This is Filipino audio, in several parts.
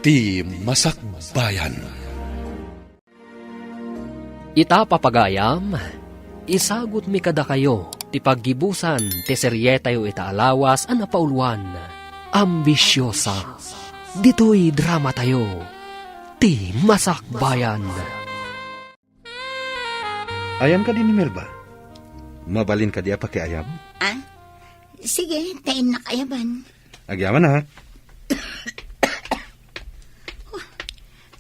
ti Masakbayan. Ita papagayam, isagot mi kada kayo, ti paggibusan, ti serye tayo itaalawas, ang napauluan, ambisyosa. Dito'y drama tayo, ti Masakbayan. Ayan ka din ni Melba. Mabalin ka di apa kay Ayab? Sige, tain na kayaban. Agyaman na.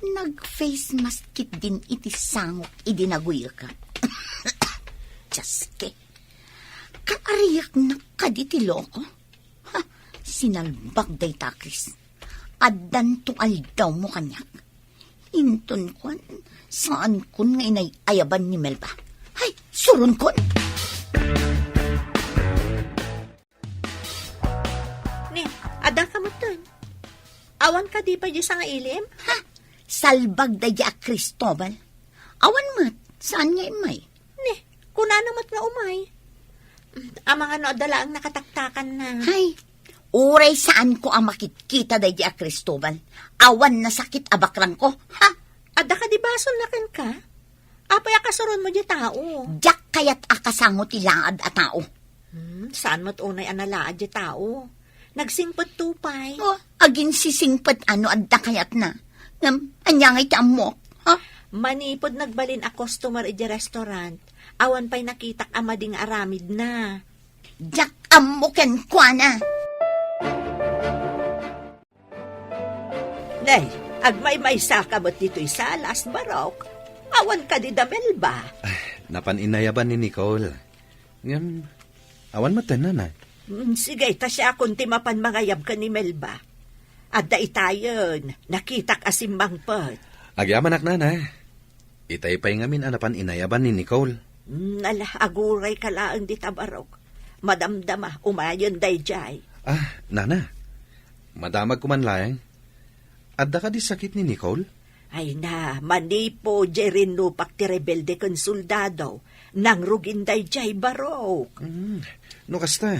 Nag-face mask kit din iti sangok idinaguya ka. Tsaske. Kaariyak na kaditi loko. Sinalbag day takis. Addan to aldaw mo kanyak. Inton kon, saan kon nga inay ayaban ni Melba? Hay, surun kon! Ni, ada ka mo dun. Awan ka di pa di sa nga ilim? Salbag day a Cristobal. Awan mat, saan nga imay? Ni, kunana mat nga umay. Ang mga noodala ang nakataktakan na. Hay, uray saan ko ang makikita day a Cristobal. Awan na sakit abakrang ko, ha? Ada ka di basol na kan ka? Apay akasaron mo di tao. Diyak kayat akasangot ilaad a tao. Saan mo't unay analaad di tao? Nagsingpot tupay. Oh, agin sisingpat ano adda kayat na. Anyangay ti amok, ha? Manipod nagbalin a customer iti restaurant. Awan pa'y nakitak amading aramid na. Diyak amoken kwa na. Nay, agmay-maysa ka ba't dito'y salas, Barok? Awan ka di damel ba? Napaninayaban ni Nicole. Ngayon, awan matanan na. Sige, tasya akong timapan mangayab ka ni Melba. Adda itayon, nakitak asimbang pot. Agyaman ak na. Itay pa'y ngamin anapan inayaban ni Nicole. Aguray ka laang di tabarok. Madamdama, umayon dayjay. Nana. Madamag kumanlayang. Adda ka di sakit ni Nicole? Ay na, manipo, Jerino, pakti rebelde kong soldado. Nang rugin dayjay, Barok. No kasta,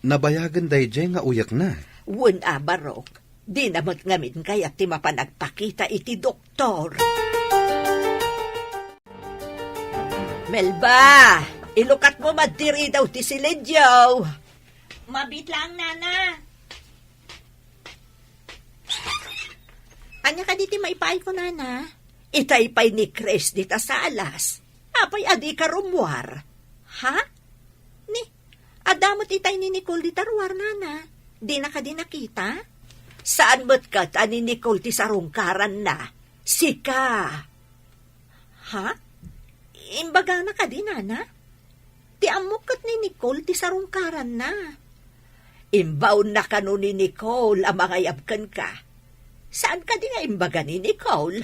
nabayagan dayjay nga uyak na. Wun Barok. Di namot ngamin kaya ti mapanagpakita iti doktor. Melba, ilukat mo madiri daw ti Siledyo. Mabit lang, Nana. Anya ka diti maipay ko, Nana? Itaypay ni Chris dita sa alas. Apay adi ka rumwar. Ha? Ni, adamot itay ni Nicole di tarwar, Nana. Di na ka di nakita? Saan mo't ka ta ni Nicole ti sarungkaran na? Sika. Ha? Imbaga na ka di, Nana? Ti amukat ni Nicole ti sarungkaran na. Imbaw na ka no ni Nicole ang mga yabkan ka. Saan ka di nga imbaga ni Nicole?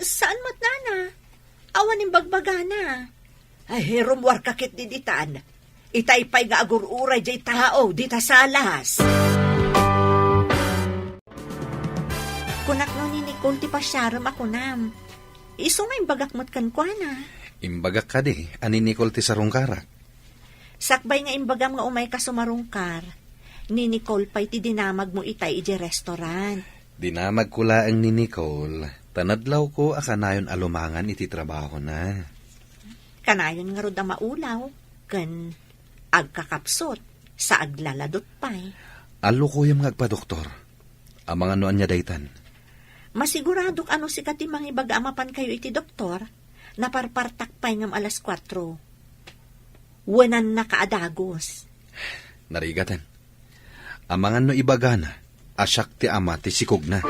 Saan mo't, Nana? Awan imbagbaga na. Ay, rumwar kakit di ditan. Itaypay nga agururay jay tao dita salas. Kunak no ni Nicole ti pasyaram ako nam. Iso nga imbagak mo't kankwana. Imbagak ka di, ani Nicole ti sarungkarak. Sakbay nga imbagam nga umay ka sumarungkar. Ni Nicole pa'y ti dinamag mo itay iji restaurant. Dinamag ko laang ni Nicole. Tanadlaw ko akanayon alumangan iti trabaho na. Kanayon nga rod maulaw. Kan agkakapsot sa aglaladot pa'y. Alo ko yung agpa-doktor. Ang mga noan niya daytan. Masiguradok ano si katimang ibagamapan kayo iti doktor. Naparpartak pa'y ngam alas 4. Wanan na kaadagos. Narigatan. Ang mga no ibagana, asyak ti ama ti sikog na.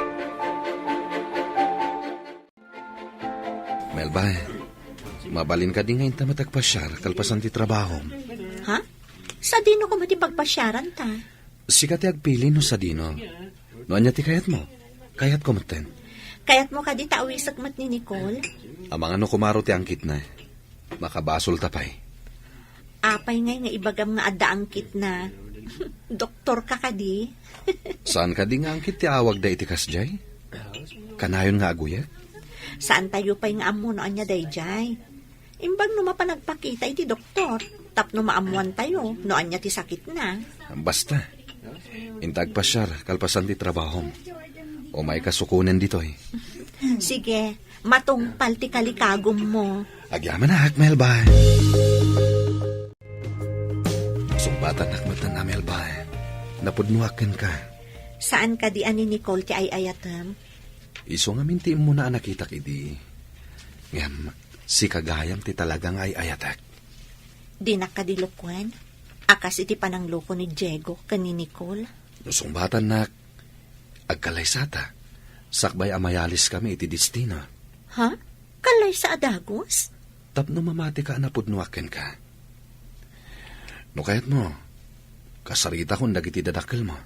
Melba, mabalin ka din ngayon ta matagpasyar kalpasan ti trabaho. Ha? Sa dino ko matipagpasyaran ta? Sika ti agpili no sa dino. Noan niya ti kayat mo. Kayat ko maten. Kayat mo ka di tawisak mat ni Nicole? Ang mga no kumaro ti angkit na. Makabasol tapay. Apay ngay nga ibagam nga adda angkit na. Doktor ka di? Saan ka di nga angkit ti awag da iti kasjay? Kanayon nga aguya? Saan tayo pa'y nga amo noan niya dayjay? Imbag no mapanagpakita iti doktor. Tapno maamuan tayo, noan niya ti sakit na. Basta, Intag pa siya, kalpasan ti trabaho. O may kasukunan dito eh. Sige, matungpal ti kalikagom mo. Agyaman na, Melba. Sumbatan nakmatan na, Melba. Napudnuakan ka. Saan ka di ani Nicole ti ay ayatam? Iso nga minti mo na nakita kidi. Ngam, si kagayam ti talagang ay ayatak. Di nakadilukwan? Akas iti panangloko ni Diego kani Nicole? Sumbatan nak, agkalaysata. Sakbay amayalis kami iti destino. Ha? Kalay sa adagos? Tapno mamati ka na pudnuaken ka. No kayat mo, kasarita kung dagiti dadakil mo.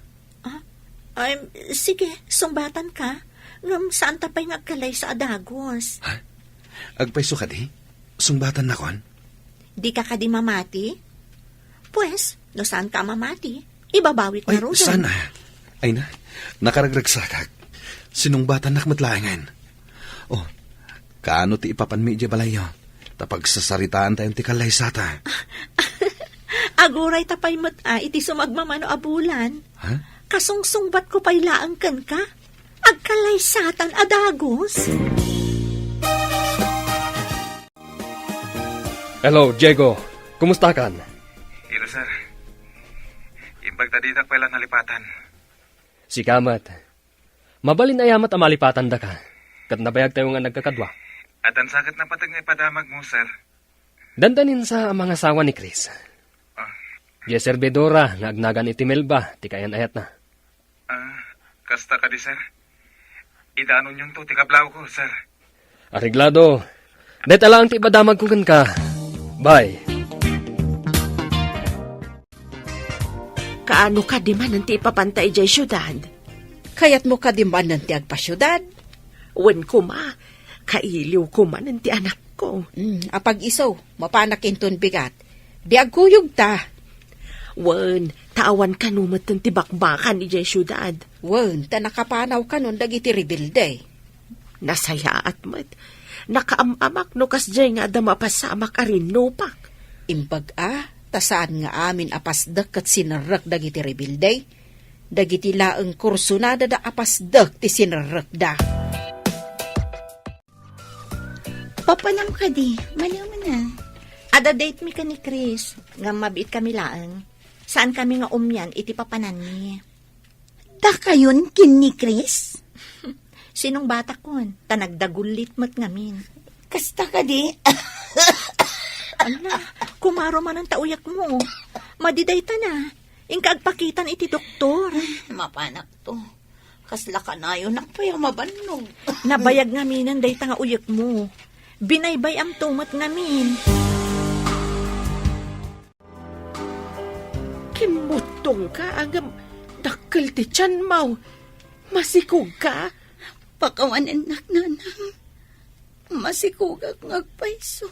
Ay, sige, sumbatan ka. Ngam saan tapay ngagkalay sa adagos? Ha? Agpaiso ka di? Sungbatan na kon? Di ka di mamati? Pues, no saan ka mamati? Ibabawi ko Ay, na ro. sana. Ay na, nakaragragsakak. Sinungbatan nakmatlaangan. Oh, kaano ti ipapanmi di balayo? Tapag sasaritaan tayong ti kalaysata. Aguray tapay mat iti sumagmamano abulan. Ha? Kasungsungbat ko pa'y laang kan ka? Agkalay satan adagos? Hello, Diego. Kumusta kan? Ilo, sir. Imbag tadidak pala nalipatan. Si Kamat. Mabalin ayamat amalipatan da ka. Kat nabayag tayo nga nagkakadwa. At ang sakit na patag na ipadamag mo, sir. Dandanin sa mga asawa ni Chris. Di servidora nga agnagan iti Melba, ti kayan ayat na. Kasta ka di, sir. Idanon yung to, tikablaw ko, sir. Ariglado. Deta lang ti ibadamag ko kan ka. Bye. Kaano ka di man nanti ipapantay jay syudad? Kayat mo ka di man nanti agpasyudad? Wen ko ma, kailiw ko man nanti anak ko. Apag isaw, mapanak inton bigat. Di agkuyog ta. Wen, tawan ka numat nanti bakbakan ni jay syudad. Wen, ta nakapanaw ka nun dagiti rebilde. Nasaya at mat, nakaamamak no kas jay nga da mapasamak arin nopak. Imbag tasaan nga amin apasdak kat sinarrak dagiti rebilde. Dagiti laeng kurso na da apasdak ti sinarrak da. Papanam ka di, manaw mo na. Ada date mi ka ni Chris. Nga mabit kami laang. Saan kami nga umyan iti papanan ni? Da kayon kin ni Chris? Sinong bata kon? Tanagdagulit mat ngamin. Kasta ka di? Ala, kumaro man ang tauyak mo. Madiday ta na. Ingkaagpakitan iti doktor. Mapanak to. Kasla ka na yun, nakpayaw mabanog. Nabayag ngaminan day ta nga uyak mo. Binaybay am tumat ngamin. Kimutong ka agam dakkel ti tiyan maw. Masikog ka? Pakawanan nanang. Masikugag ngagpaiso.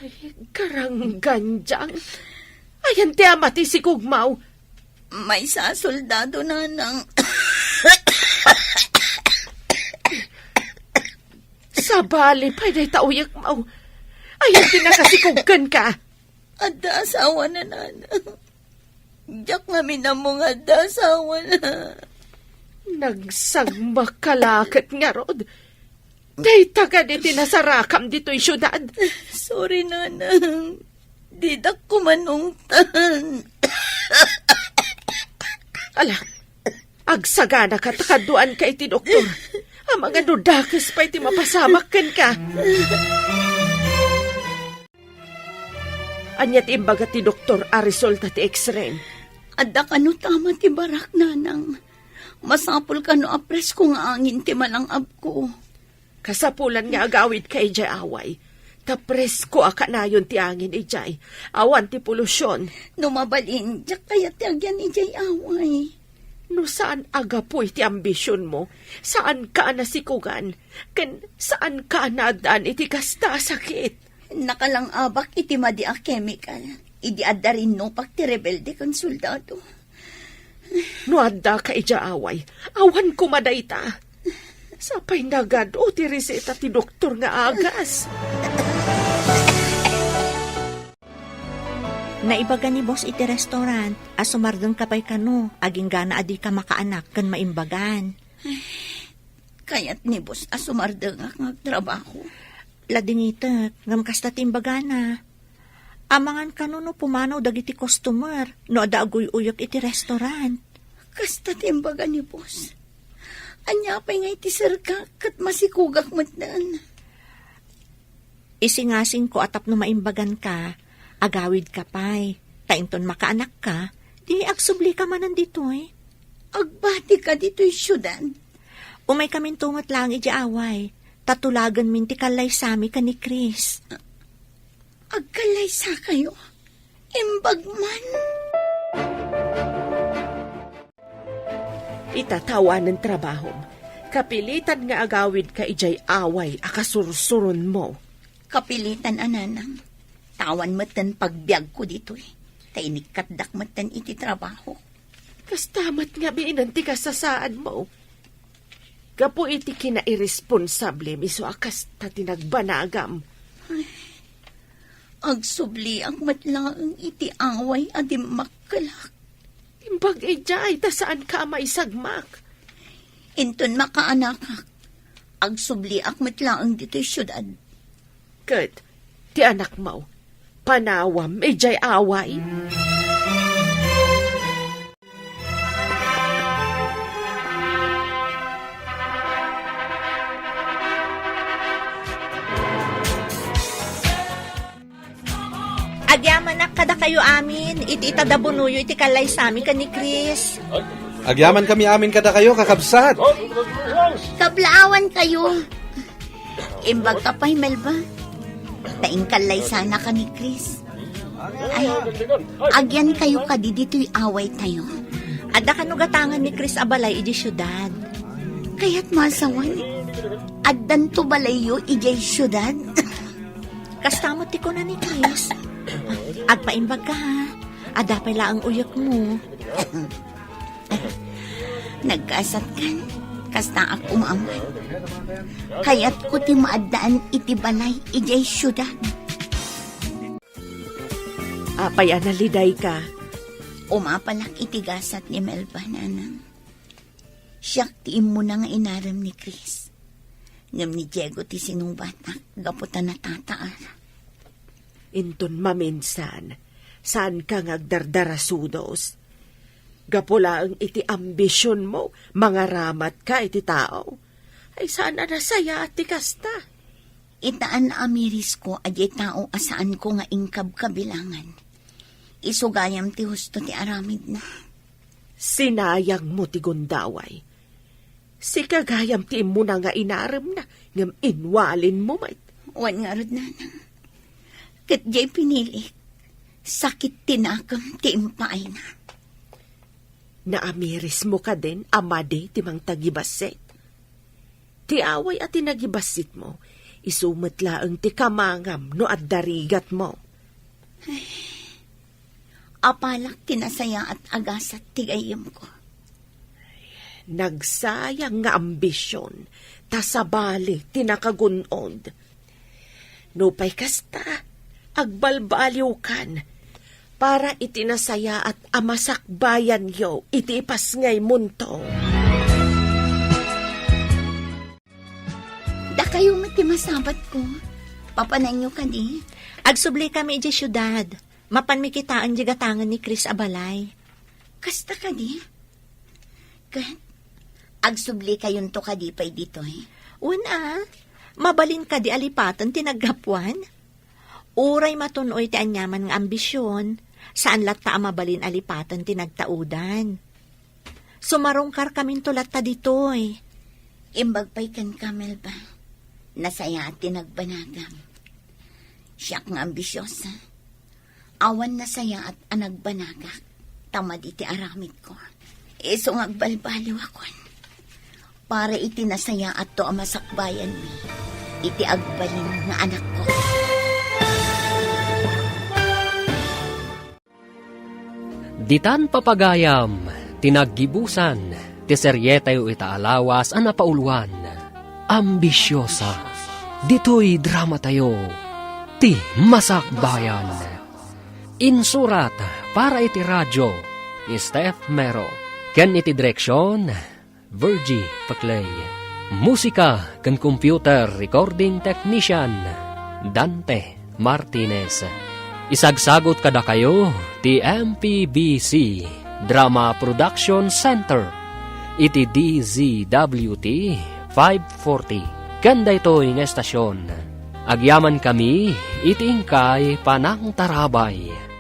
Ay, karangganjang. Ayan ti amati sikog maw. May sa soldado nanang. Sa bali pa day tauyak maw. Ayan ti nakasikogkan ka. Ada asawa na nanang. Diyak nga minamong ada asawa na. Nagsagmakalakat nga rod. Day taga di tinasarakam dito'y syudad. Sorry nanang. Didak ko manungtan. Ala, agsagana ka takaduan ka iti doktor. Ang mga nudakis pa iti mapasamakan ka. Anyat imbaga ti doktor a resulta ti x-ray. Ada ka no tama ti barak nanang. Masapol ka no apres kung angin ti malang abko. Kasapulan nga agawid ka ijay away. Tapres ko akanayon ti angin ijay. Awan ti polusyon. No mabalin, diyak kaya ti agyan ijay away. No saan agapoy ti ambisyon mo? Saan ka nasikugan? Ken saan ka nadaan iti kasta sakit? Nakalang abak iti madi a chemical. Idi adda rin no pag ti rebelde kan soldado. No adda ka ijaaway, awan kumaday ta. Sapay nagad o ti reseta ti doktor nga agas. Naibaga ni boss iti restaurant, asumardon ka pa'y kano, aging gana adi ka makaanak kan maimbagan. Kaya't ni boss asumardeng ak ngagtrabaho. Ladingitek, ngam kasta timbagana. Amangan kano no pumanaw dagiti customer, no ada aguy-uyok iti restaurant. Kasta timbaga ni boss. Anya pa'y nga iti sirka kat masikugak matnan. Isingasing ko atap no maimbagan ka, agawid ka pa'y, tainton makaanak ka, di agsubli ka manan dito eh. Agbati ka dito'y syudan. Umay kamin tungot lang away, tatulagan min ti kalay sami ka ni Chris. Agkalay sa kayo. Imbagman. Itatawa ng trabaho. Kapilitan nga agawid ka ijay away akasursuron mo. Kapilitan ananang. Tawan matan pagbiag ko dito eh. Tainik katdak matan iti trabaho. Kastamat nga biinanti ka sa saan mo. Gapo iti kinairresponsable miso akas ta tinagbanagam. Agsubli ang matlaang iti away adim makkalak. Imbag ijay ta saan ka maisagmak. Inton makaanakak. Agsubli ang matlaang dito'y syudad. Kat, ti anak mo, panawam ijay away. Agyaman na kada kayo amin, iti itadabunuyo iti kalay sami ka ni Chris. Agyaman kami amin kada kayo, kakabsat. Kablaawan kayo. Imbag ka pa'y Melba. Taingkalay sana ka ni Chris. Ay, agyan kayo kadi dito'y away tayo. Ada kanugatangan ni Chris abalay iji syudad. Kaya't masawan. Addan to balayo ijay syudad. Kastamot ti ko na ni Chris. Agpaimbag ka ha. Ada pala ang uyok mo. Nagkasat kan. Kasta ak umaman. Kaya't ko ti maadaan iti balay ijay syudad. Apay analiday ka. Umapalak itigasat ni Melba nanang. Siyak ti mo na nga inaram ni Chris. Ngam ni Diego ti sinong batak. Gaputan na tataar. Inton maminsan, saan ka ngagdardarasudos? Gapula ang iti ambisyon mo, mga ramat ka iti tao. Ay sana nasaya ati kasta. Itaan na amiris ko adye tao asaan ko nga ingkab kabilangan. Isugayam ti husto ti aramid na. Sinayang mo ti gundaway. Si kagayam ti mo na nga inaram na, ngam inwalin mo mat. Wan nga rod nanang. Kat jay pinili. Sakit tinakam ti impaay na. Naamiris mo ka din, amade, timang tagibasit. Ti away at tinagibasit mo, isumatla ang ti kamangam no at darigat mo. Apalak tinasaya at agasat tigayam ko. Nagsayang nga ambisyon, tasabali tinakagunod. Nupay kasta, agbalbaliw kan, para itinasaya at amasakbayan yo, itipas ngay munto. Da kayo matimasabat ko. Papanay nyo ka di. Agsubli kami iji syudad. Mapanmikitaan di gatangan ni Chris abalay. Kasta ka di. Kat, agsubli kayon to ka di pa'y dito eh. Una, mabalin ka di alipatan tinaggapuan. Uray matunoy ti anyaman nga ambisyon, saan latta mabalin alipatan tinagtaudan. Sumarongkar kamin to latta ditoy. Imbag pa'y kan kamel ba? Nasaya at tinagbanagam. Siyak nga ambisyosa. Awan nasaya at anagbanagak. Tamad iti aramid ko. Iso nga agbalbaliw akon. Para iti nasaya at to amasakbayan mi. Iti agbalin nga anak ko. Ditan papagayam, tinaggibusan, ti seryetayo itaalawas ang napauluan. Ambisyosa, dito'y drama tayo, ti masakbayan. Insurat para iti radyo ni Steph Mero. Ken iti direksyon Virgie Paclay. Musika ken computer recording technician Dante Martinez. Isagsagot kada kayo ti MPBC Drama Production Center iti DZWT 540. Kanda ito yung estasyon. Agyaman kami iti ingkay panang tarabay.